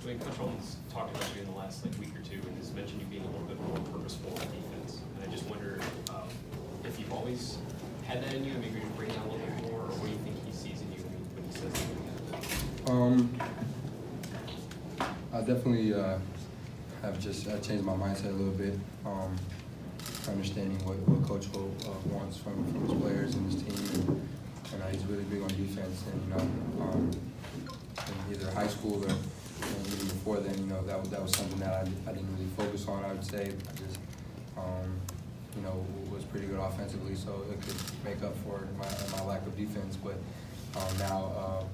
Duane, Coach Holmes talked about you in the last week or two, and has mentioned you being a little bit more purposeful on defense. And I just wonder if you've always had that in you, and maybe you can bring it out a little bit more, or what do you think he sees in you when he says something like that? I definitely have just changed my mindset a little bit, understanding what Coach Holt wants from his players and his team, and he's really big on defense. And in either high school or even before then, that was something that I didn't really focus on. I would say I just was pretty good offensively, so it could make up for my lack of defense. But now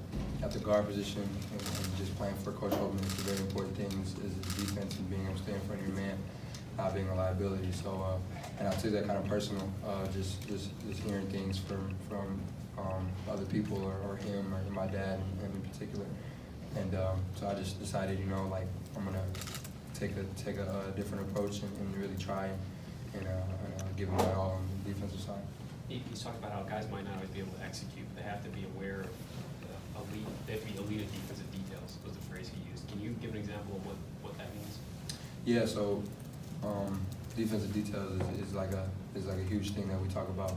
at the guard position and just playing for Coach Holtman, it's a very important thing is defense and being able to stay in front of your man, not being a liability. So and I took that kind of personal, just hearing things from other people or him or my dad in particular. And so I just decided, I'm gonna take a different approach and really try and give it my all on the defensive side. He's talking about how guys might not always be able to execute. They have to be aware of they have to be elite at defensive details, was the phrase he used. Can you give an example of what that means? Yeah, so defensive details is like a huge thing that we talk about.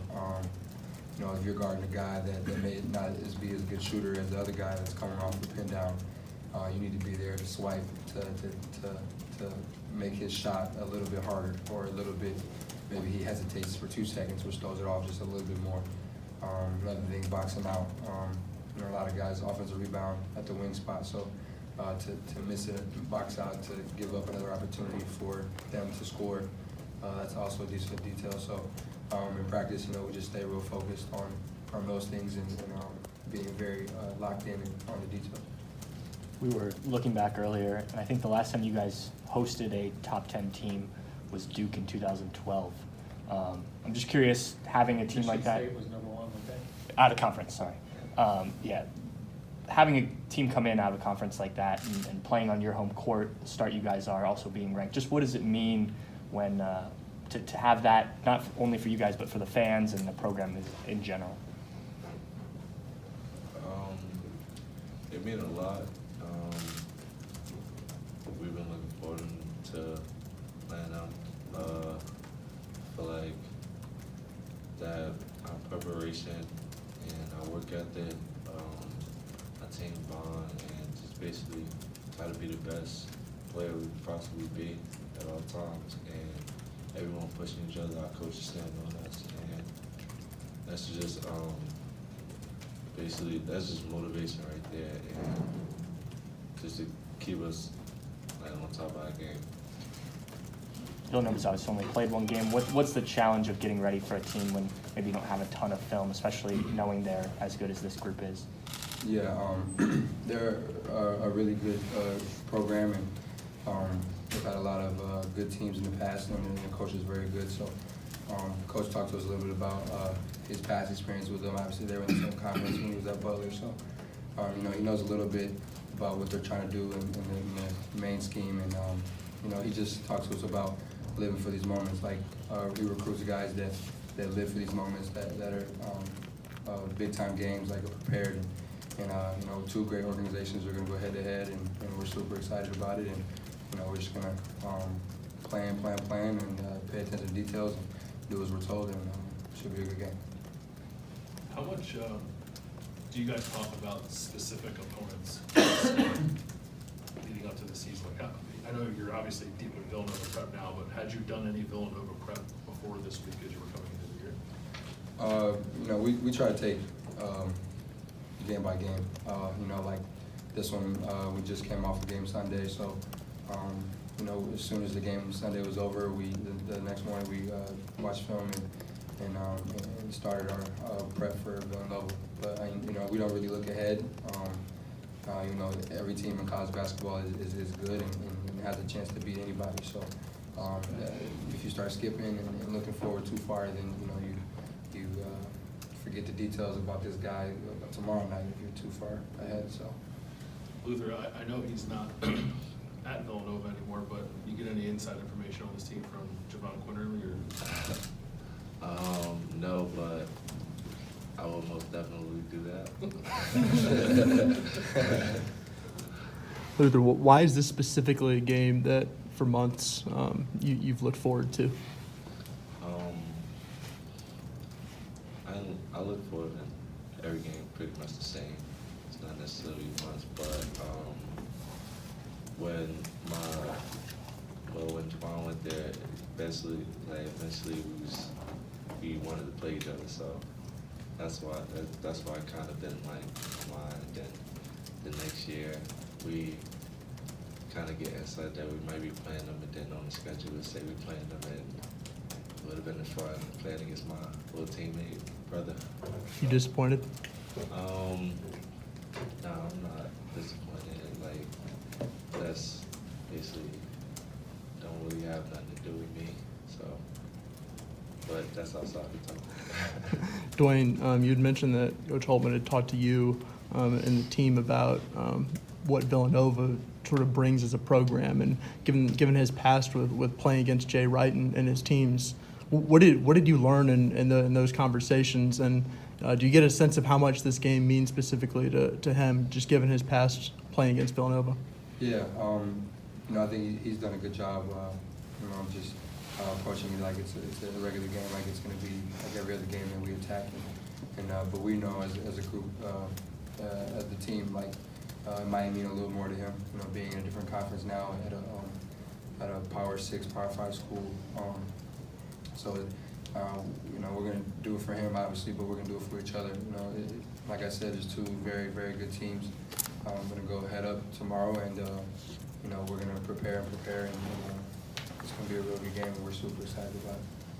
If you're guarding a guy that may not be as good shooter as the other guy that's coming off the pin down, you need to be there to swipe, to make his shot a little bit harder, or a little bit, maybe he hesitates for 2 seconds, which throws it off just a little bit more. Another thing, boxing out. A lot of guys offensive rebound at the wing spot, so to miss it, box out, to give up another opportunity for them to score, that's also a decent detail. So in practice, we just stay real focused on those things and being very locked in on the details. We were looking back earlier, and I think the last time you guys hosted a top 10 team was Duke in 2012. I'm just curious, having a team like that. State was number one, okay? Out of conference, sorry. Having a team come in out of conference like that and playing on your home court, the start you guys are, also being ranked. Just what does it mean when to have that, not only for you guys, but for the fans and the program in general? It means a lot. We've been looking forward to playing them. I feel like that our preparation and our work ethic, our team bond, and just basically try to be the best player we can possibly be at all times. And everyone pushing each other, our coaches standing on us, and that's just basically that's just motivation right there, and just to keep us on top of our game. Villanova's obviously only played one game. What's the challenge of getting ready for a team when maybe you don't have a ton of film, especially knowing they're as good as this group is? Yeah, they're a really good program, and they've had a lot of good teams in the past, and the coach is very good. So, Coach talked to us a little bit about his past experience with them. Obviously, they were in the same conference when he was at Butler, so he knows a little bit about what they're trying to do in the main scheme, and he just talks to us about living for these moments. Like he recruits guys that live for these moments that are big time games, like are prepared. And two great organizations are going to go head to head, and we're super excited about it. And we're just going to plan, and pay attention to details and do as we're told, and it should be a good game. How much do you guys talk about specific opponents leading up to the season? Like, I know you're obviously deep in Villanova prep now, but had you done any Villanova prep before this week as you were coming into the year? We try to take game by game. Like this one, we just came off a game Sunday, so as soon as the game Sunday was over, the next morning we watched film and started our prep for Villanova. But we don't really look ahead. Every team in college basketball is good and has a chance to beat anybody. So if you start skipping and looking forward too far, then you forget the details about this guy tomorrow night if you're too far ahead. So Luther, I know he's not at Villanova anymore, but you get any inside information on this team from Javon Quinterly? No, but I will most definitely do that. Luther, why is this specifically a game that for months you've looked forward to? I look forward to every game pretty much the same. It's not necessarily once, but when Duane went there, eventually we wanted to play each other. So that's why I kind of didn't like mine. And then the next year we kind of get insight that we might be playing them, and then on the schedule we say we're playing them, and it would have been fun playing against my little teammate brother. You disappointed? No, I'm not disappointed. Like, that's basically don't really have nothing to do with me. So, but that's outside the talk. Duane, you had mentioned that Coach Holtman had talked to you and the team about what Villanova sort of brings as a program, and given his past with playing against Jay Wright and his teams, what did you learn in those conversations, and do you get a sense of how much this game means specifically to him, just given his past playing against Villanova? Yeah, I think he's done a good job, just approaching it like it's a regular game, like it's going to be like every other game that we attack. But we know as a group, as the team, like it might mean a little more to him, being in a different conference now at a Power 6, Power 5 school. So we're going to do it for him, obviously, but we're going to do it for each other. Like I said, there's two very, very good teams. I'm going to go head up tomorrow, and we're going to prepare, and it's going to be a real good game, and we're super excited about it.